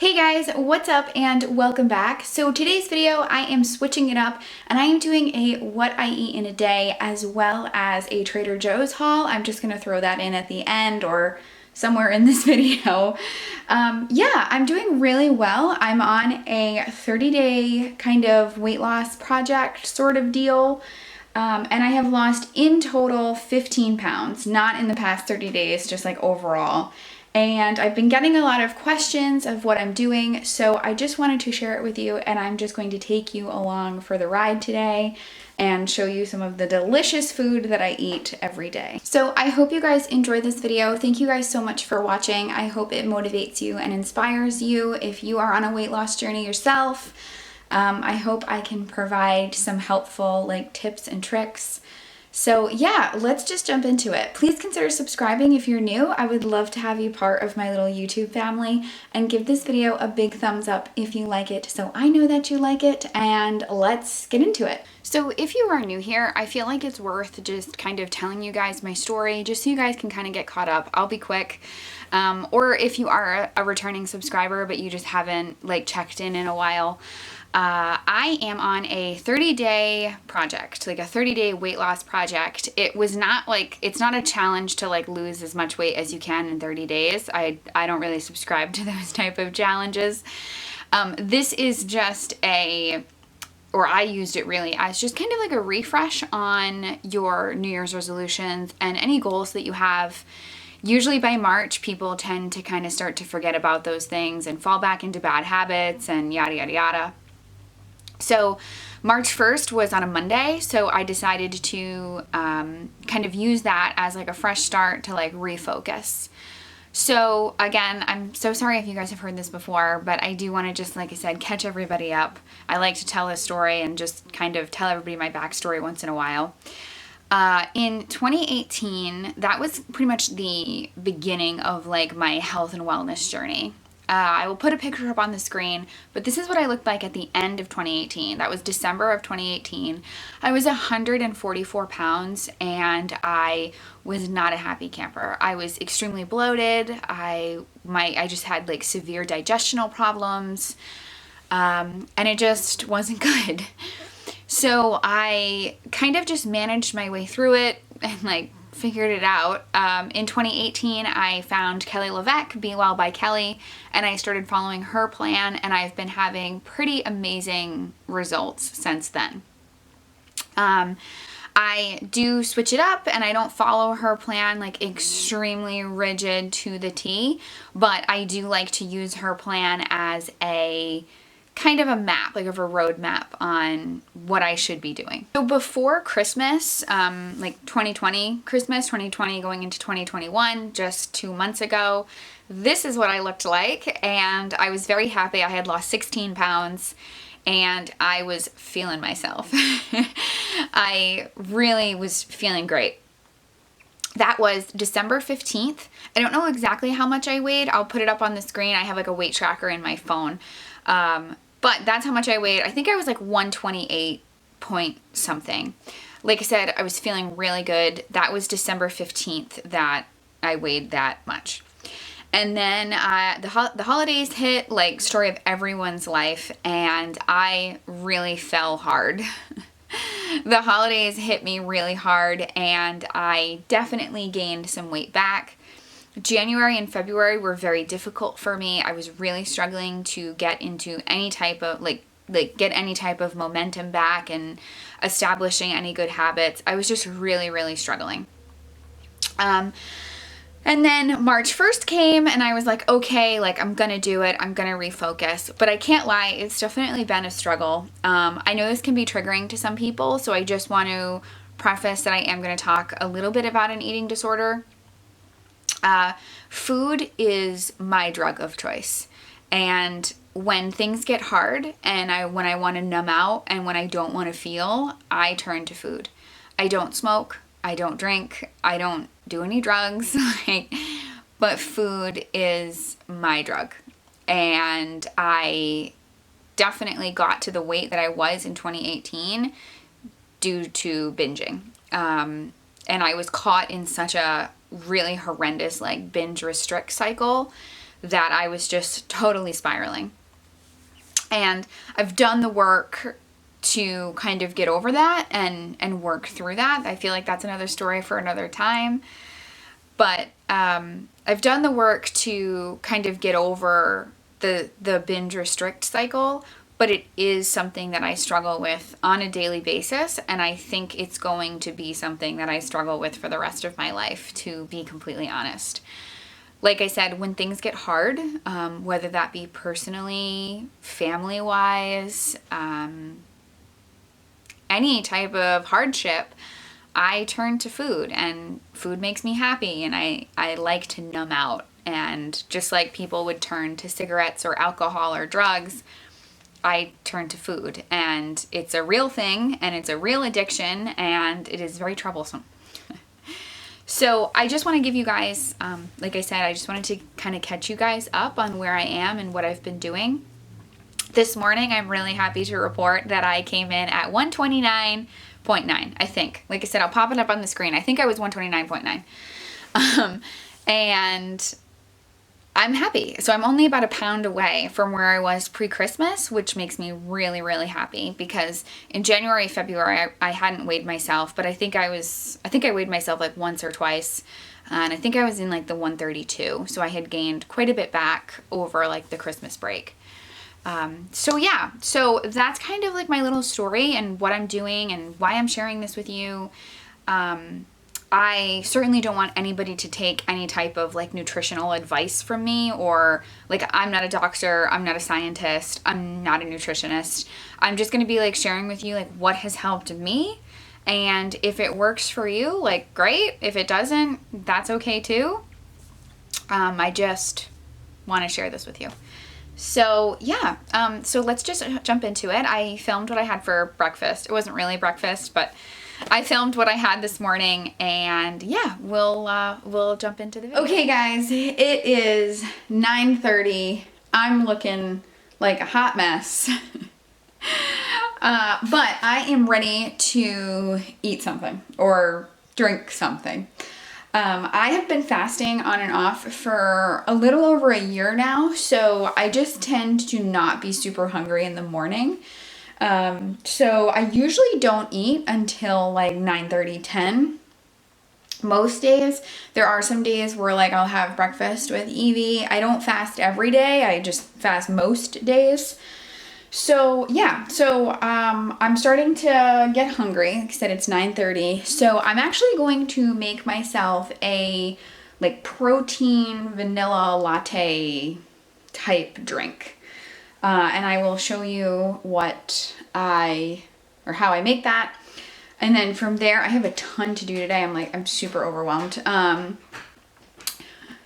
Hey guys, what's up and welcome back. So today's video I am switching it up and I am doing a what I eat in a day as well as a Trader Joe's haul. I'm just gonna throw that in at the end or somewhere in this video. Yeah, I'm doing really well. I'm on a 30-day kind of weight loss project sort of deal. And I have lost in total 15 pounds, not in the past 30 days, just like overall. And I've been getting a lot of questions of what I'm doing, so I just wanted to share it with you, and I'm just going to take you along for the ride today and show you some of the delicious food that I eat every day. So I hope you guys enjoyed this video. Thank you guys so much for watching. I hope it motivates you and inspires you if you are on a weight loss journey yourself. I hope I can provide some helpful tips and tricks. So yeah, let's just jump into it. Please consider subscribing if you're new. I would love to have you part of my little YouTube family, and give this video a big thumbs up if you like it so I know that you like it, and let's get into it. So if you are new here, I feel like it's worth just kind of telling you guys my story just so you guys can kind of get caught up. I'll be quick. Or if you are a returning subscriber but you just haven't checked in a while, I am on a 30-day project, a 30-day weight loss project. It was not it's not a challenge to lose as much weight as you can in 30 days. I don't really subscribe to those type of challenges. This is just I used it really as just kind of a refresh on your New Year's resolutions and any goals that you have. Usually by March, people tend to kind of start to forget about those things and fall back into bad habits and yada, yada, yada. So March 1st was on a Monday, so I decided to kind of use that as a fresh start to refocus. So again, I'm so sorry if you guys have heard this before, but I do want to just, like I said, catch everybody up. I like to tell this story and just kind of tell everybody my backstory once in a while. In 2018, that was pretty much the beginning of my health and wellness journey. I will put a picture up on the screen, but this is what I looked like at the end of 2018. That was December of 2018. I was 144 pounds and I was not a happy camper. I was extremely bloated. I just had severe digestional problems, and it just wasn't good. So I kind of just managed my way through it and figured it out. In 2018, I found Kelly LeVeque, Be Well by Kelly, and I started following her plan, and I've been having pretty amazing results since then. I do switch it up and I don't follow her plan extremely rigid to the T, but I do like to use her plan as a kind of a map, of a road map on what I should be doing. So before Christmas, 2020 going into 2021, just 2 months ago, this is what I looked like, and I was very happy. I had lost 16 pounds and I was feeling myself. I really was feeling great. That was December 15th. I don't know exactly how much I weighed. I'll put it up on the screen. I have a weight tracker in my phone. But that's how much I weighed. I think I was 128 point something. Like I said, I was feeling really good. That was December 15th that I weighed that much. And then the holidays hit, story of everyone's life, and I really fell hard. The holidays hit me really hard, and I definitely gained some weight back. January and February were very difficult for me. I was really struggling to get into any type of get any type of momentum back and establishing any good habits. I was just really, really struggling. And then March 1st came and I was okay, I'm gonna do it. I'm gonna refocus. But I can't lie, it's definitely been a struggle. I know this can be triggering to some people, so I just want to preface that I am gonna talk a little bit about an eating disorder. Food is my drug of choice, and when things get hard and when I want to numb out and when I don't want to feel, I turn to food. I don't smoke, I don't drink, I don't do any drugs, but food is my drug. And I definitely got to the weight that I was in 2018 due to binging. And I was caught in such a really horrendous binge restrict cycle that I was just totally spiraling. And I've done the work to kind of get over that and work through that. I feel like that's another story for another time. But I've done the work to kind of get over the binge restrict cycle, but it is something that I struggle with on a daily basis, and I think it's going to be something that I struggle with for the rest of my life, to be completely honest. Like I said, when things get hard, whether that be personally, family-wise, any type of hardship, I turn to food, and food makes me happy, and I like to numb out. And just like people would turn to cigarettes or alcohol or drugs, I turn to food. And it's a real thing, and it's a real addiction, and it is very troublesome. So I just want to give you guys, like I said, I just wanted to kind of catch you guys up on where I am and what I've been doing. This morning, I'm really happy to report that I came in at 129.9, I think. Like I said, I'll pop it up on the screen. I think I was 129.9. And I'm happy. So I'm only about a pound away from where I was pre-Christmas, which makes me really, really happy, because in January, February, I hadn't weighed myself, but I think I weighed myself like once or twice. And I think I was in like the 132. So I had gained quite a bit back over like the Christmas break. So yeah, so that's kind of like my little story and what I'm doing and why I'm sharing this with you. I certainly don't want anybody to take any type of like nutritional advice from me, or like, I'm not a doctor, I'm not a scientist, I'm not a nutritionist. I'm just going to be like sharing with you like what has helped me. And if it works for you, like great. If it doesn't, that's okay too. I just want to share this with you. So yeah, so let's just jump into it. I filmed what I had for breakfast. It wasn't really breakfast, but I filmed what I had this morning, and yeah, we'll jump into the video. Okay guys, it is 9:30. I'm looking like a hot mess. But I am ready to eat something or drink something. I have been fasting on and off for a little over a year now, so I just tend to not be super hungry in the morning. So I usually don't eat until like 9:30, 10. Most days. There are some days where like I'll have breakfast with Evie. I don't fast every day. I just fast most days. So yeah, I'm starting to get hungry. Like I said, it's 9:30. So I'm actually going to make myself a like protein vanilla latte type drink. And I will show you how I make that. And then from there, I have a ton to do today. I'm super overwhelmed.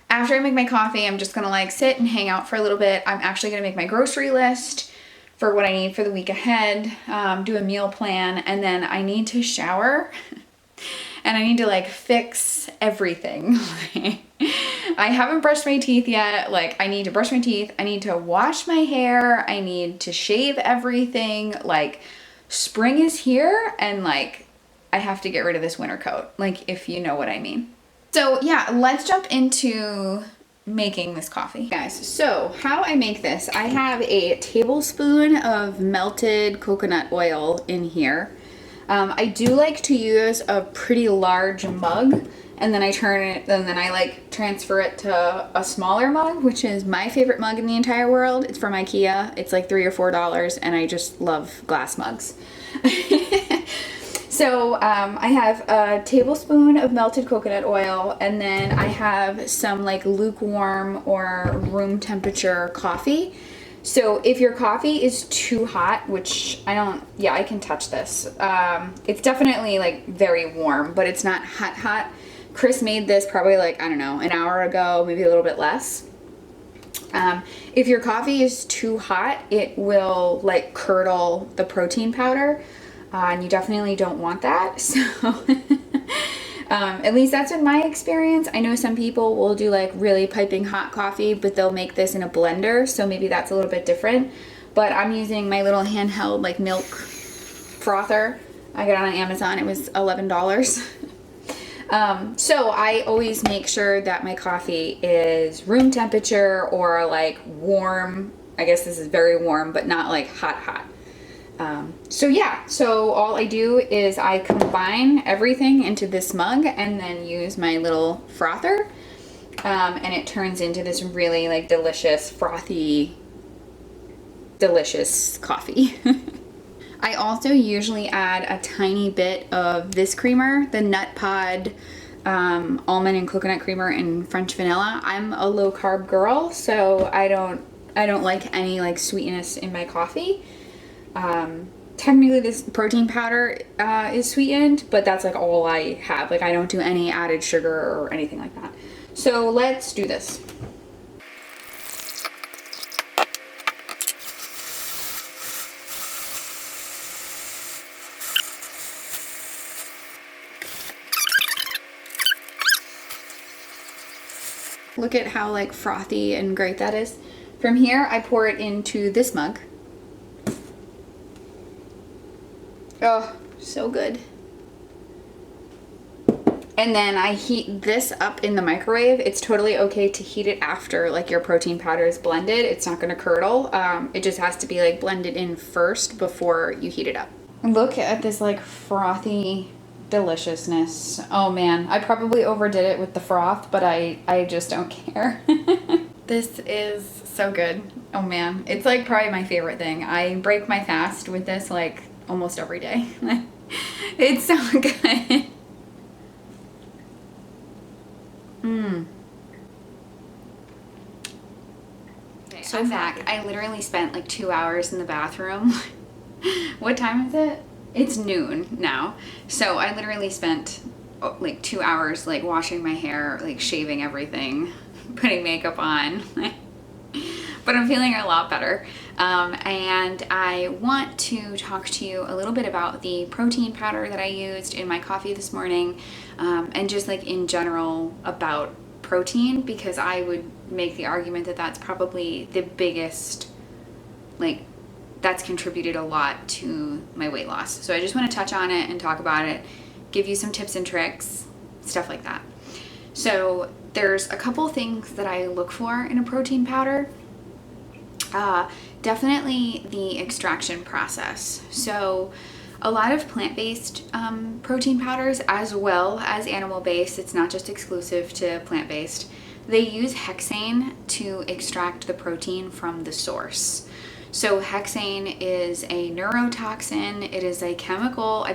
After I make my coffee, I'm just gonna like sit and hang out for a little bit. I'm actually gonna make my grocery list for what I need for the week ahead, do a meal plan, and then I need to shower and I need to like fix everything. I haven't brushed my teeth yet. Like, I need to brush my teeth. I need to wash my hair. I need to shave everything. Like, spring is here, and like, I have to get rid of this winter coat. Like, if you know what I mean. So yeah, let's jump into making this coffee. Guys, so how I make this, I have a tablespoon of melted coconut oil in here. I do like to use a pretty large mug, and then I like transfer it to a smaller mug, which is my favorite mug in the entire world. It's from IKEA. It's like $3 or $4, and I just love glass mugs. So I have a tablespoon of melted coconut oil, and then I have some like lukewarm or room temperature coffee. So if your coffee is too hot, which I can touch this. It's definitely like very warm, but it's not hot. Chris made this probably like, I don't know, an hour ago, maybe a little bit less. If your coffee is too hot, it will like curdle the protein powder. And you definitely don't want that. So at least that's been my experience. I know some people will do like really piping hot coffee, but they'll make this in a blender. So maybe that's a little bit different. But I'm using my little handheld like milk frother. I got it on Amazon. It was $11. So I always make sure that my coffee is room temperature or like warm. I guess this is very warm, but not like hot, hot. So yeah, so all I do is I combine everything into this mug and then use my little frother. And it turns into this really like delicious, frothy, delicious coffee. I also usually add a tiny bit of this creamer, the Nut Pod almond and coconut creamer in French vanilla. I'm a low carb girl, so I don't like any like sweetness in my coffee. Technically this protein powder is sweetened, but that's like all I have. Like I don't do any added sugar or anything like that. So let's do this. Look at how like frothy and great that is. From here, I pour it into this mug. Oh, so good. And then I heat this up in the microwave. It's totally okay to heat it after like your protein powder is blended. It's not gonna curdle. It just has to be like blended in first before you heat it up. Look at this like frothy deliciousness. Oh man, I probably overdid it with the froth, but I just don't care. This is so good. Oh man, it's like probably my favorite thing. I break my fast with this like almost every day. It's so good. So back, I literally spent like 2 hours in the bathroom. What time is it? It's noon now. So I literally spent like 2 hours like washing my hair, like shaving everything, putting makeup on. But I'm feeling a lot better. And I want to talk to you a little bit about the protein powder that I used in my coffee this morning, and just like in general about protein, because I would make the argument that that's probably the biggest, like that's contributed a lot to my weight loss. So I just want to touch on it and talk about it, give you some tips and tricks, stuff like that. So there's a couple things that I look for in a protein powder. Definitely the extraction process. So a lot of plant-based protein powders, as well as animal-based, it's not just exclusive to plant-based, they use HEXAN to extract the protein from the source. So HEXAN is a neurotoxin. It is a chemical, I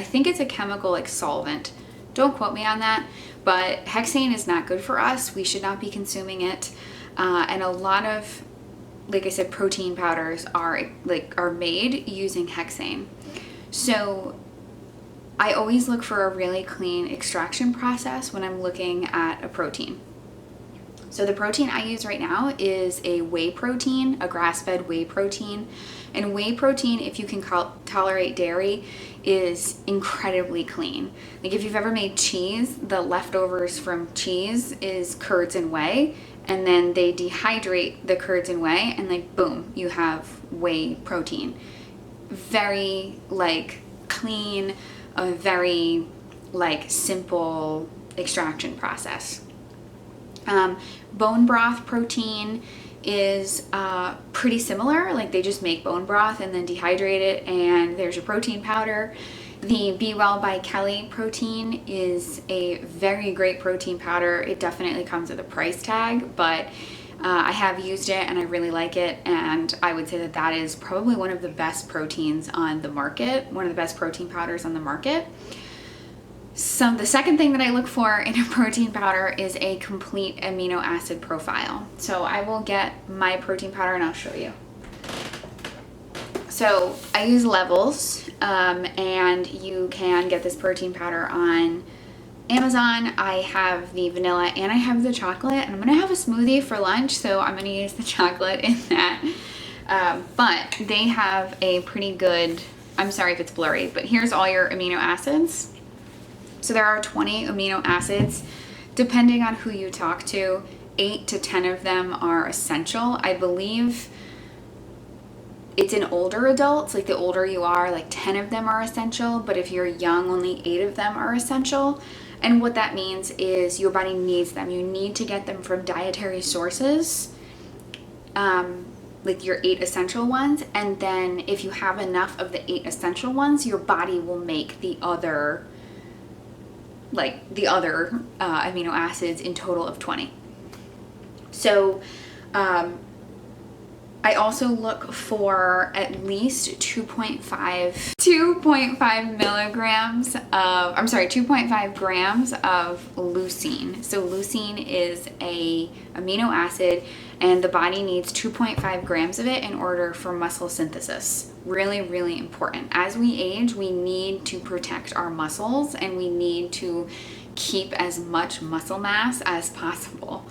think it's a chemical like solvent. Don't quote me on that, but HEXAN is not good for us. We should not be consuming it. And a lot of, like I said, protein powders are made using HEXAN. So I always look for a really clean extraction process when I'm looking at a protein. So the protein I use right now is a whey protein, a grass-fed whey protein. And whey protein, if you can tolerate dairy, is incredibly clean. Like if you've ever made cheese, the leftovers from cheese is curds and whey, and then they dehydrate the curds and whey, and like boom, you have whey protein. Very like clean, a very like simple extraction process. Bone broth protein is pretty similar. Like they just make bone broth and then dehydrate it, and there's your protein powder. The Be Well by Kelly protein is a very great protein powder. It definitely comes with a price tag, but I have used it and I really like it, and I would say that that is probably one of the best proteins on the market, one of the best protein powders on the market. So the second thing that I look for in a protein powder is a complete amino acid profile. So I will get my protein powder and I'll show you. So I use Levels, and you can get this protein powder on Amazon. I have the vanilla and I have the chocolate, and I'm gonna have a smoothie for lunch, so I'm gonna use the chocolate in that. But they have a pretty good, I'm sorry if it's blurry, but here's all your amino acids. So there are 20 amino acids. Depending on who you talk to, 8 to 10 of them are essential. I believe it's in older adults, like the older you are, like 10 of them are essential, but if you're young, only 8 of them are essential. And what that means is your body needs them. You need to get them from dietary sources, like your 8 essential ones. And then if you have enough of the 8 essential ones, your body will make the other amino acids in total of 20. So I also look for at least 2.5 grams of leucine. So leucine is a amino acid, and the body needs 2.5 grams of it in order for muscle synthesis. Really, really important. As we age, we need to protect our muscles, and we need to keep as much muscle mass as possible.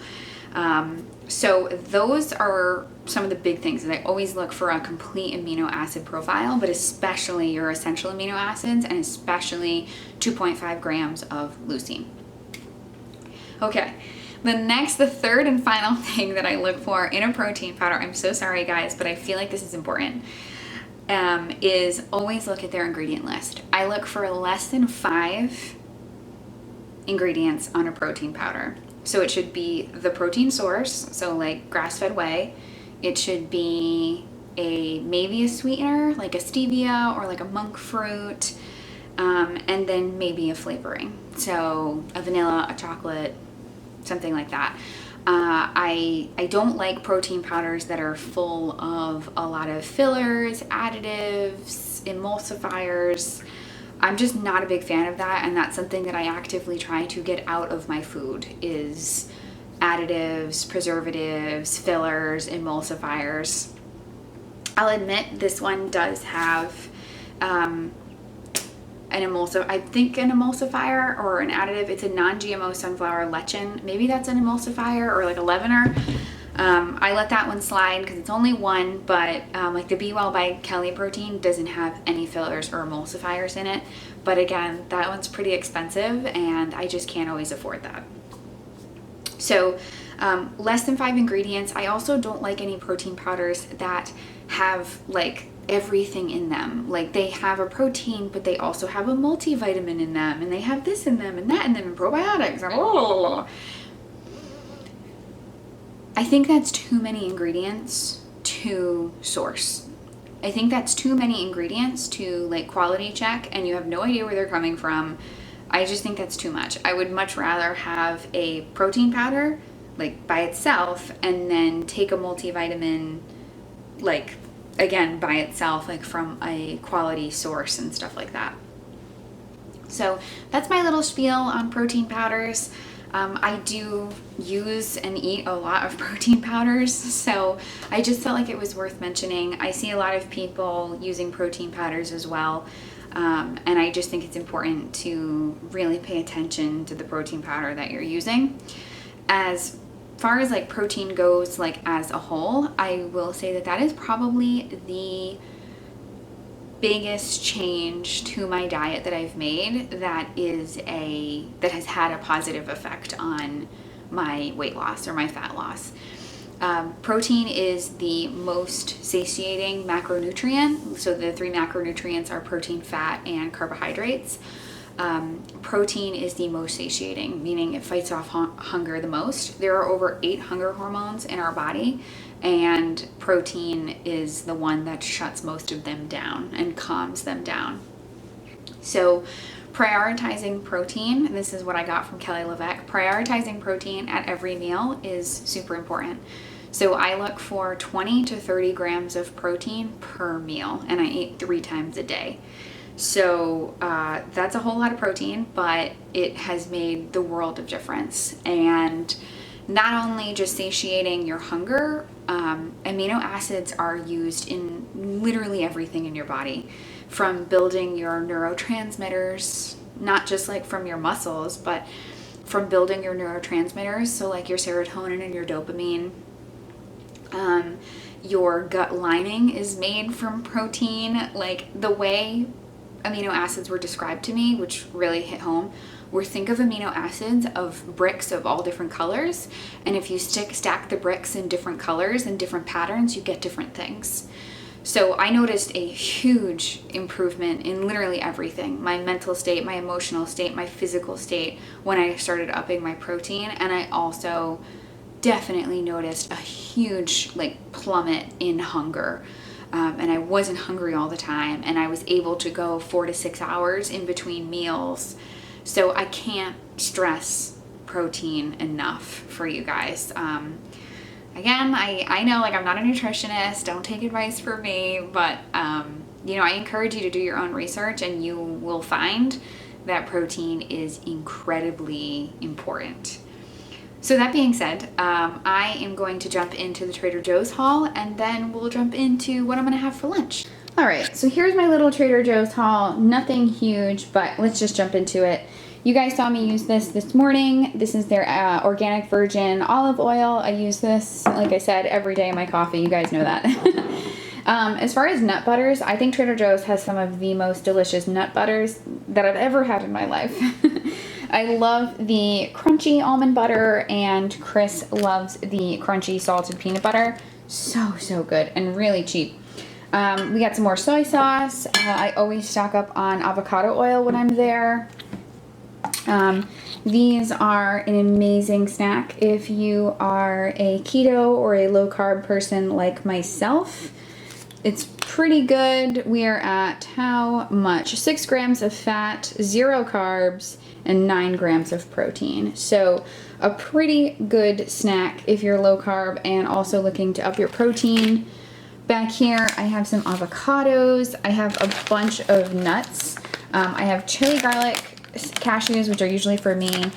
So those are some of the big things, and I always look for a complete amino acid profile, but especially your essential amino acids, and especially 2.5 grams of leucine. Okay, the third and final thing that I look for in a protein powder, I'm so sorry guys, but I feel like this is important, is always look at their ingredient list. I look for less than 5 ingredients on a protein powder. So it should be the protein source, so like grass-fed whey. It should be maybe a sweetener, like a stevia or like a monk fruit, and then maybe a flavoring. So a vanilla, a chocolate, something like that. I don't like protein powders that are full of a lot of fillers, additives, emulsifiers. I'm just not a big fan of that, and that's something that I actively try to get out of my food is additives, preservatives, fillers, emulsifiers. I'll admit this one does have an emulsifier or an additive. It's a non-GMO sunflower lecithin. Maybe that's an emulsifier or like a leavener. I let that one slide because it's only one, but like the Be Well by Kelly protein doesn't have any fillers or emulsifiers in it. But again, that one's pretty expensive and I just can't always afford that. So less than 5 ingredients. I also don't like any protein powders that have like everything in them. Like they have a protein, but they also have a multivitamin in them, and they have this in them and that in them, and probiotics and blah, blah, blah. I think that's too many ingredients to source. I think that's too many ingredients to like quality check and you have no idea where they're coming from. I just think that's too much. I would much rather have a protein powder like by itself and then take a multivitamin like again by itself, like from a quality source and stuff like that. So that's my little spiel on protein powders. I do use and eat a lot of protein powders, so I just felt like it was worth mentioning. I see a lot of people using protein powders as well, and I just think it's important to really pay attention to the protein powder that you're using. As far as like protein goes, like as a whole, I will say that that is probably the biggest change to my diet that I've made that has had a positive effect on my weight loss or my fat loss. Protein is the most satiating macronutrient. So the 3 macronutrients are protein, fat, and carbohydrates. Protein is the most satiating, meaning it fights off hunger the most. There are over 8 hunger hormones in our body, and protein is the one that shuts most of them down and calms them down. So prioritizing protein, and this is what I got from Kelly LeVeque, prioritizing protein at every meal is super important. So I look for 20 to 30 grams of protein per meal, and I eat 3 times a day. So that's a whole lot of protein, but it has made the world of difference. And not only just satiating your hunger, amino acids are used in literally everything in your body, from building your neurotransmitters, not just like from your muscles, but from building your neurotransmitters, so like your serotonin and your dopamine. Your gut lining is made from protein. Like the way amino acids were described to me, which really hit home, were think of amino acids of bricks of all different colors, and if you stack the bricks in different colors and different patterns, you get different things. So I noticed a huge improvement in literally everything. My mental state, my emotional state, my physical state when I started upping my protein. And I also definitely noticed a huge like plummet in hunger. And I wasn't hungry all the time, and I was able to go 4 to 6 hours in between meals. So I can't stress protein enough for you guys. Again, I know like I'm not a nutritionist, don't take advice from me, but you know, I encourage you to do your own research, and you will find that protein is incredibly important. So that being said, I am going to jump into the Trader Joe's haul, and then we'll jump into what I'm gonna have for lunch. All right, so here's my little Trader Joe's haul. Nothing huge, but let's just jump into it. You guys saw me use this morning. This is their organic virgin olive oil. I use this, like I said, every day in my coffee. You guys know that. As far as nut butters, I think Trader Joe's has some of the most delicious nut butters that I've ever had in my life. I love the crunchy almond butter, and Chris loves the crunchy salted peanut butter. So good and really cheap. We got some more soy sauce. I always stock up on avocado oil when I'm there. These are an amazing snack if you are a keto or a low carb person like myself. It's pretty good. We are at how much? 6 grams of fat, 0 carbs, and 9 grams of protein. So a pretty good snack if you're low carb and also looking to up your protein. Back here, I have some avocados. I have a bunch of nuts. I have chili garlic cashews, which are usually for me,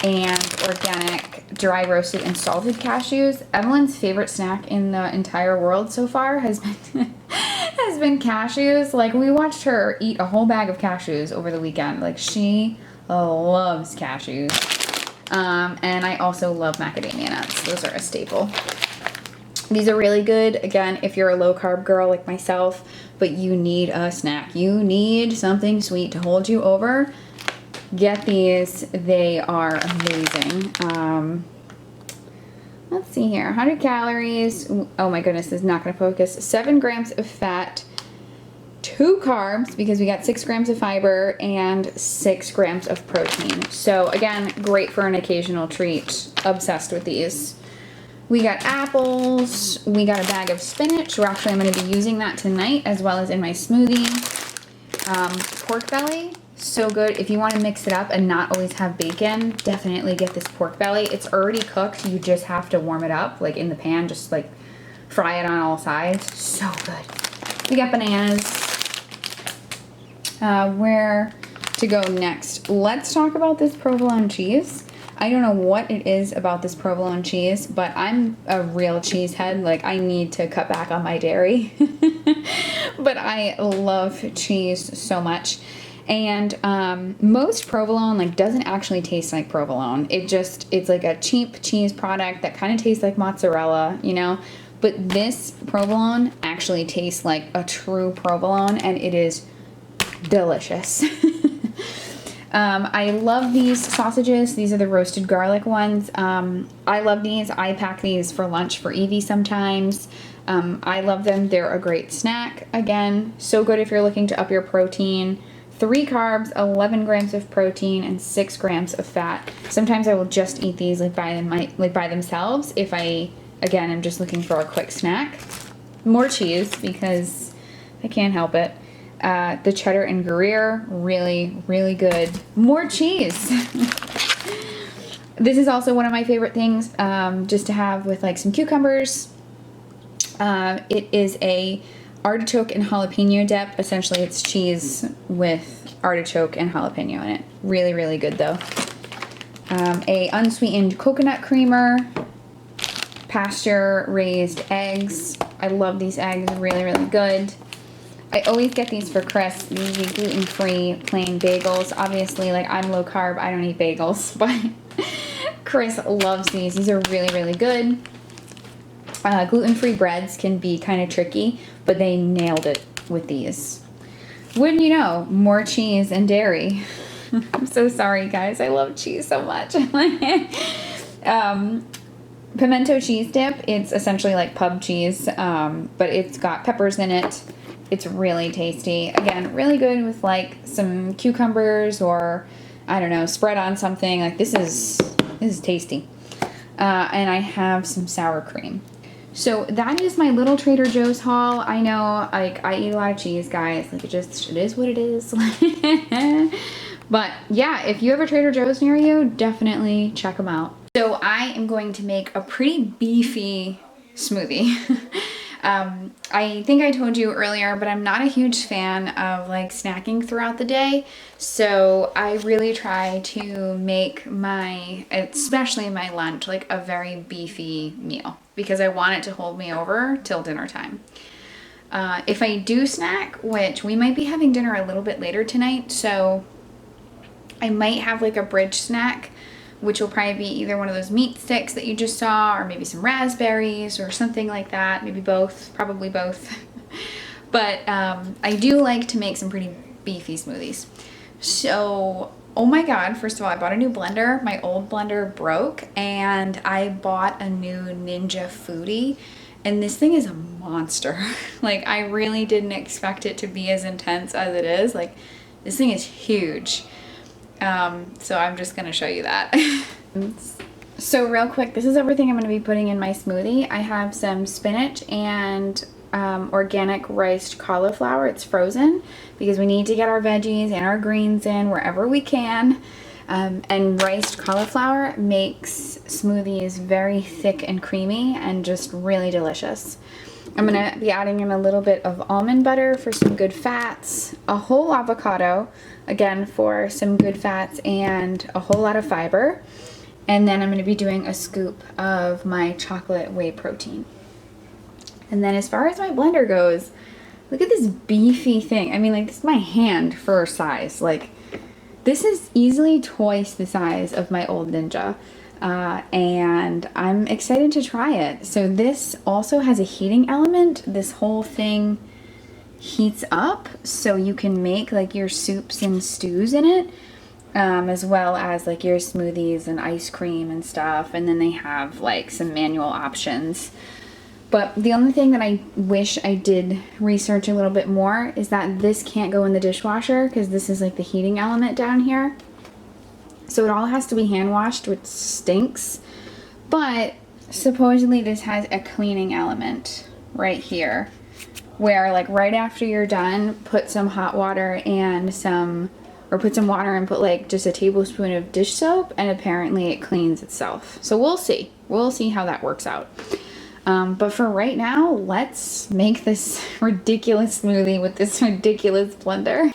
and organic dry roasted and salted cashews. Evelyn's favorite snack in the entire world so far has been cashews. Like, we watched her eat a whole bag of cashews over the weekend. Like, she loves cashews. And I also love macadamia nuts. Those are a staple. These are really good, again, if you're a low carb girl like myself, but you need a snack. You need something sweet to hold you over. Get these. They are amazing. Let's see here. 100 calories. Oh my goodness, this is not going to focus. 7 grams of fat, 2 carbs because we got 6 grams of fiber, and 6 grams of protein. So again, great for an occasional treat. Obsessed with these. We got apples. We got a bag of spinach. Actually, I'm going to be using that tonight as well as in my smoothie. Pork belly. So good. If you want to mix it up and not always have bacon, definitely get this pork belly. It's already cooked. You just have to warm it up, like in the pan, just like fry it on all sides. So good. We got bananas. Where to go next? Let's talk about this provolone cheese. I don't know what it is about this provolone cheese, but I'm a real cheesehead. Like, I need to cut back on my dairy. But I love cheese so much. And most provolone like doesn't actually taste like provolone. It's like a cheap cheese product that kind of tastes like mozzarella, you know. But this provolone actually tastes like a true provolone, and it is delicious. I love these sausages. These are the roasted garlic ones. I love these. I pack these for lunch for Evie sometimes. I love them. They're a great snack. Again, so good if you're looking to up your protein. 3 carbs, 11 grams of protein, and 6 grams of fat. Sometimes I will just eat these like by themselves if I, again, am just looking for a quick snack. More cheese because I can't help it. The cheddar and Gruyere, really, really good. More cheese. This is also one of my favorite things just to have with like some cucumbers. It is a artichoke and jalapeno dip. Essentially, it's cheese with artichoke and jalapeno in it. Really, really good though. A unsweetened coconut creamer. Pasture raised eggs. I love these eggs. Really, really good. I always get these for Chris. These are gluten-free plain bagels. Obviously, like, I'm low carb. I don't eat bagels, but Chris loves these. These are really, really good. Gluten-free breads can be kind of tricky, but they nailed it with these. Wouldn't you know, more cheese and dairy. I'm so sorry, guys. I love cheese so much. Pimento Cheese Dip. It's essentially like pub cheese, but it's got peppers in it. It's really tasty. Again, really good with like some cucumbers or, I don't know, spread on something. Like this is tasty. And I have some sour cream. So that is my little Trader Joe's haul. I know, like, I eat a lot of cheese, guys. Like, it is what it is. But yeah, if you have a Trader Joe's near you, definitely check them out. So I am going to make a pretty beefy smoothie. I think I told you earlier, but I'm not a huge fan of like snacking throughout the day. So I really try to make especially my lunch, like a very beefy meal because I want it to hold me over till dinner time. If I do snack, which we might be having dinner a little bit later tonight, so I might have like a bridge snack, which will probably be either one of those meat sticks that you just saw, or maybe some raspberries or something like that. Maybe both, probably both. But I do like to make some pretty beefy smoothies. So, oh my God, first of all, I bought a new blender. My old blender broke, and I bought a new Ninja Foodie, and this thing is a monster. Like, I really didn't expect it to be as intense as it is. Like, this thing is huge. So I'm just gonna show you that. So real quick, this is everything I'm gonna be putting in my smoothie. I have some spinach and organic riced cauliflower. It's frozen because we need to get our veggies and our greens in wherever we can. And riced cauliflower makes smoothies very thick and creamy and just really delicious. I'm gonna be adding in a little bit of almond butter for some good fats, a whole avocado, again for some good fats and a whole lot of fiber. And then I'm gonna be doing a scoop of my chocolate whey protein. And then as far as my blender goes, look at this beefy thing. I mean, like, this is my hand for size. Like, this is easily twice the size of my old Ninja. And I'm excited to try it. So this also has a heating element. This whole thing heats up so you can make like your soups and stews in it, as well as like your smoothies and ice cream and stuff. And then they have like some manual options. But the only thing that I wish I did research a little bit more is that this can't go in the dishwasher because this is like the heating element down here. So it all has to be hand washed, which stinks. But supposedly this has a cleaning element right here, where like right after you're done, put some hot water and put some water and put like just a tablespoon of dish soap, and apparently it cleans itself. So we'll see. We'll see how that works out. But for right now, let's make this ridiculous smoothie with this ridiculous blender.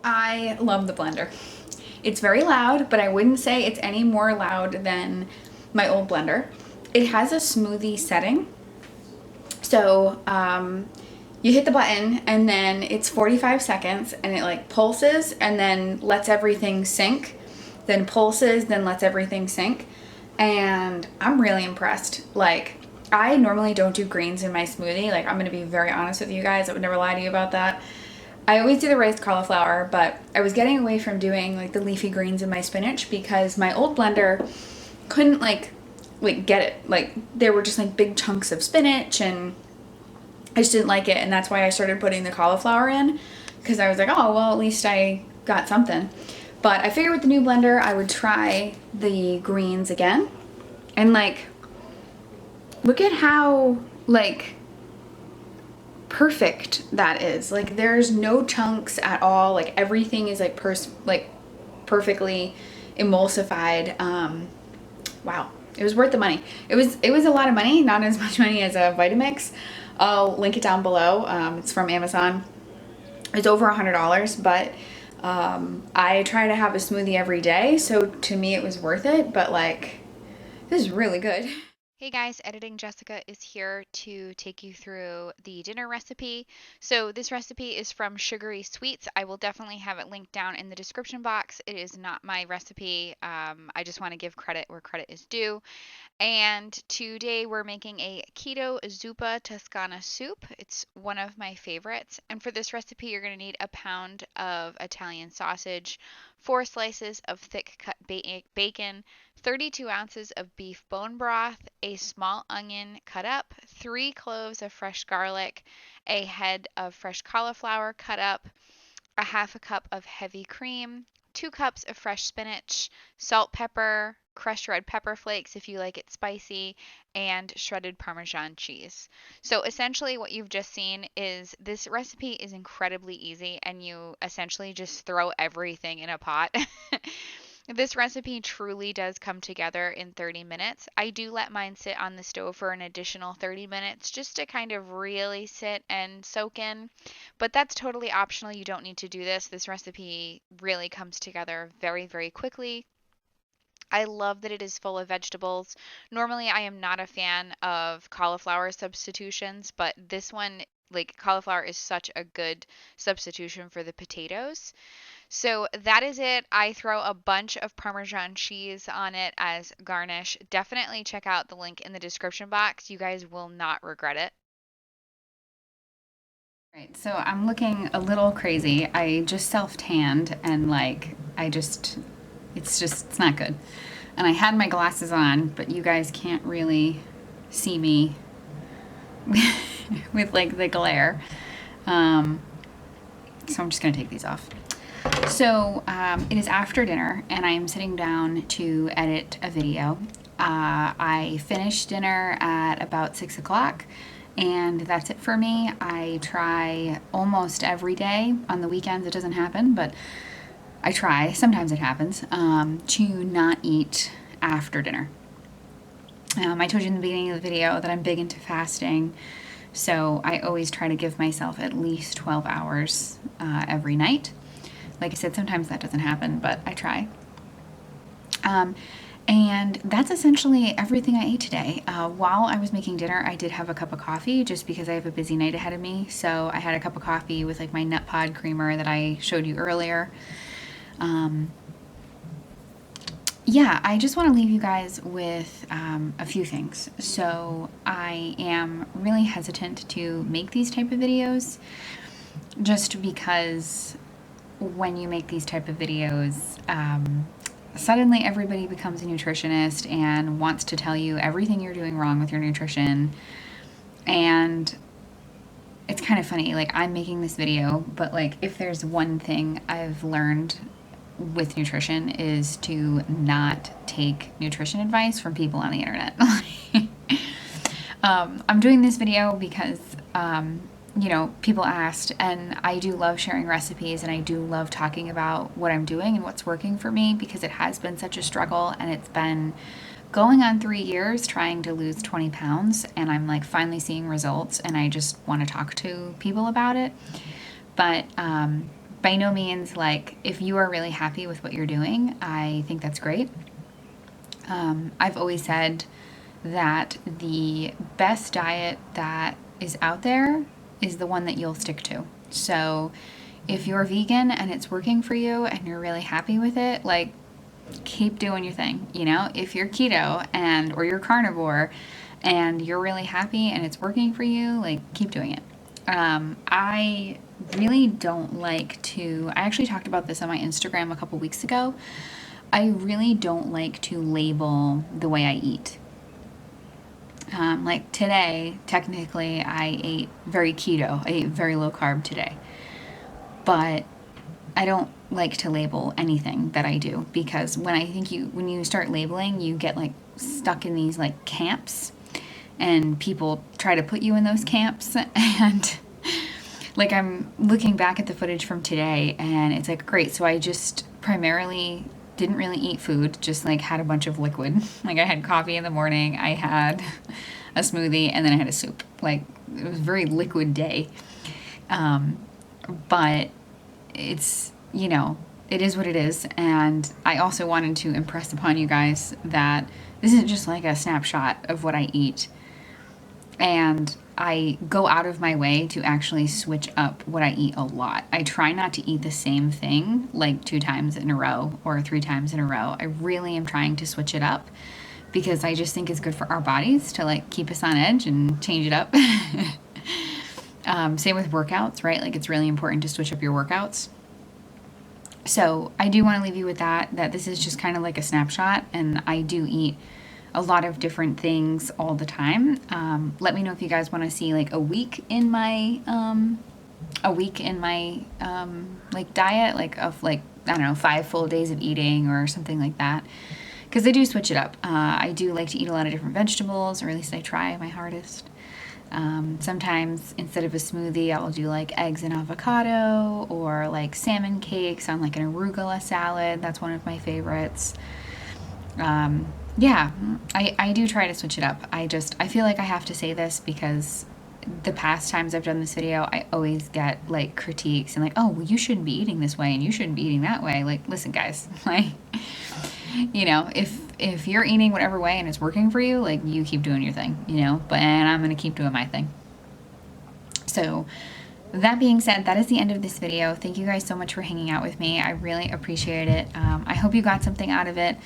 I love the blender. It's very loud, but I wouldn't say it's any more loud than my old blender. It has a smoothie setting. So you hit the button and then it's 45 seconds and it like pulses and then lets everything sink, then pulses, then lets everything sink. And I'm really impressed. Like, I normally don't do greens in my smoothie. Like, I'm gonna be very honest with you guys. I would never lie to you about that. I always do the riced cauliflower, but I was getting away from doing like the leafy greens in my spinach because my old blender couldn't like get it. Like, there were just like big chunks of spinach and I just didn't like it, and that's why I started putting the cauliflower in, because I was like, oh, well, at least I got something. But I figured with the new blender I would try the greens again. And like, look at how like perfect that is. Like, there's no chunks at all. Like, everything is like perfectly emulsified. Wow, it was worth the money. It was a lot of money, not as much money as a Vitamix. I'll link it down below. It's from Amazon. It's over $100, but I try to have a smoothie every day, so to me it was worth it, but like, this is really good. Hey guys, Editing Jessica is here to take you through the dinner recipe. So this recipe is from Sugary Sweets. I will definitely have it linked down in the description box. It is not my recipe. I just want to give credit where credit is due. And today we're making a keto Zuppa Tuscana soup. It's one of my favorites. And for this recipe, you're going to need a pound of Italian sausage, 4 slices of thick cut bacon, 32 ounces of beef bone broth, a small onion cut up, 3 cloves of fresh garlic, a head of fresh cauliflower cut up, a half a cup of heavy cream, 2 cups of fresh spinach, salt, pepper, crushed red pepper flakes if you like it spicy, and shredded Parmesan cheese. So essentially what you've just seen is this recipe is incredibly easy, and you essentially just throw everything in a pot. This recipe truly does come together in 30 minutes. I do let mine sit on the stove for an additional 30 minutes just to kind of really sit and soak in, but that's totally optional. You don't need to do this. This recipe really comes together very, very quickly. I love that it is full of vegetables. Normally, I am not a fan of cauliflower substitutions, but this one, like cauliflower, is such a good substitution for the potatoes. So that is it. I throw a bunch of Parmesan cheese on it as garnish. Definitely check out the link in the description box. You guys will not regret it. Right, so I'm looking a little crazy. I just self-tanned and like, it's not good. And I had my glasses on, but you guys can't really see me with like the glare. So I'm just gonna take these off. So it is after dinner and I am sitting down to edit a video. I finished dinner at about 6 o'clock and that's it for me. I try almost every day. On the weekends it doesn't happen, but I try, sometimes it happens, to not eat after dinner. I told you in the beginning of the video that I'm big into fasting, so I always try to give myself at least 12 hours every night. Like I said, sometimes that doesn't happen, but I try. And that's essentially everything I ate today. While I was making dinner, I did have a cup of coffee just because I have a busy night ahead of me. So I had a cup of coffee with like my nut pod creamer that I showed you earlier. Yeah, I just want to leave you guys with a few things. So I am really hesitant to make these type of videos just because when you make these type of videos, suddenly everybody becomes a nutritionist and wants to tell you everything you're doing wrong with your nutrition. And it's kind of funny, like I'm making this video, but like if there's one thing I've learned with nutrition is to not take nutrition advice from people on the internet. I'm doing this video because, you know, people asked, and I do love sharing recipes and I do love talking about what I'm doing and what's working for me because it has been such a struggle and it's been going on 3 years trying to lose 20 pounds and I'm like finally seeing results and I just want to talk to people about it. But, by no means, like, if you are really happy with what you're doing, I think that's great. I've always said that the best diet that is out there is the one that you'll stick to. So if you're vegan and it's working for you and you're really happy with it, like, keep doing your thing. You know, if you're keto or you're carnivore and you're really happy and it's working for you, like, keep doing it. I really don't like to, I actually talked about this on my Instagram a couple weeks ago. I really don't like to label the way I eat. Like today, technically I ate very keto. I ate very low carb today. But I don't like to label anything that I do because when you start labeling, you get like stuck in these like camps and people try to put you in those camps and like I'm looking back at the footage from today and it's like, great, so I just primarily didn't really eat food, just like had a bunch of liquid. Like I had coffee in the morning, I had a smoothie, and then I had a soup. Like it was a very liquid day. but it's, you know, it is what it is. And I also wanted to impress upon you guys that this isn't just like a snapshot of what I eat. And I go out of my way to actually switch up what I eat a lot. I try not to eat the same thing like 2 times in a row or 3 times in a row. I really am trying to switch it up because I just think it's good for our bodies to like keep us on edge and change it up. Same with workouts, right? Like it's really important to switch up your workouts. So I do want to leave you with that this is just kind of like a snapshot, and I do eat a lot of different things all the time. Let me know if you guys want to see like a week in my like diet, like of like, I don't know, 5 full days of eating or something like that. Because I do switch it up. I do like to eat a lot of different vegetables, or at least I try my hardest. Sometimes instead of a smoothie, I'll do like eggs and avocado, or like salmon cakes on like an arugula salad. That's one of my favorites. Yeah, I do try to switch it up. I feel like I have to say this because the past times I've done this video, I always get like critiques and like, oh, well, you shouldn't be eating this way and you shouldn't be eating that way. Like, listen, guys, like, you know, if you're eating whatever way and it's working for you, like, you keep doing your thing, you know, and I'm going to keep doing my thing. So that being said, that is the end of this video. Thank you guys so much for hanging out with me. I really appreciate it. I hope you got something out of it.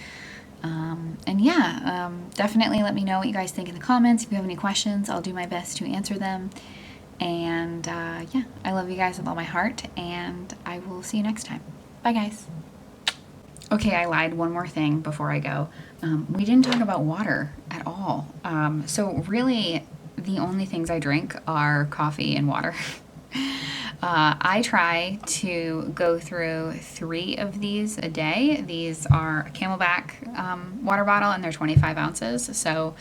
And yeah, definitely let me know what you guys think in the comments. If you have any questions, I'll do my best to answer them. And yeah, I love you guys with all my heart, and I will see you next time. Bye, guys. Okay, I lied. One more thing before I go. We didn't talk about water at all. So really, the only things I drink are coffee and water. I try to go through 3 of these a day. These are a Camelback water bottle, and they're 25 ounces. So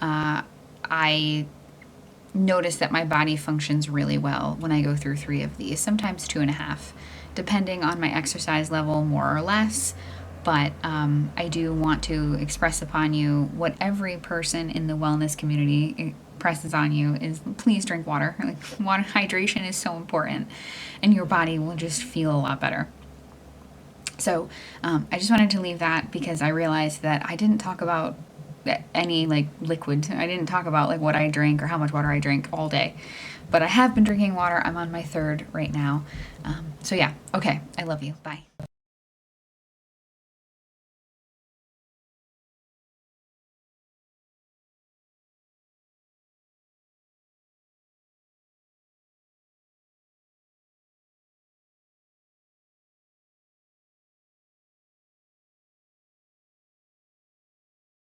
I notice that my body functions really well when I go through 3 of these, sometimes 2.5, depending on my exercise level, more or less. But I do want to express upon you what every person in the wellness community presses on you is, please drink water. Like, water hydration is so important, and your body will just feel a lot better. So I just wanted to leave that because I realized that I didn't talk about any like liquid. I didn't talk about like what I drink or how much water I drink all day, but I have been drinking water. I'm on my 3rd right now. So yeah, okay, I love you. Bye.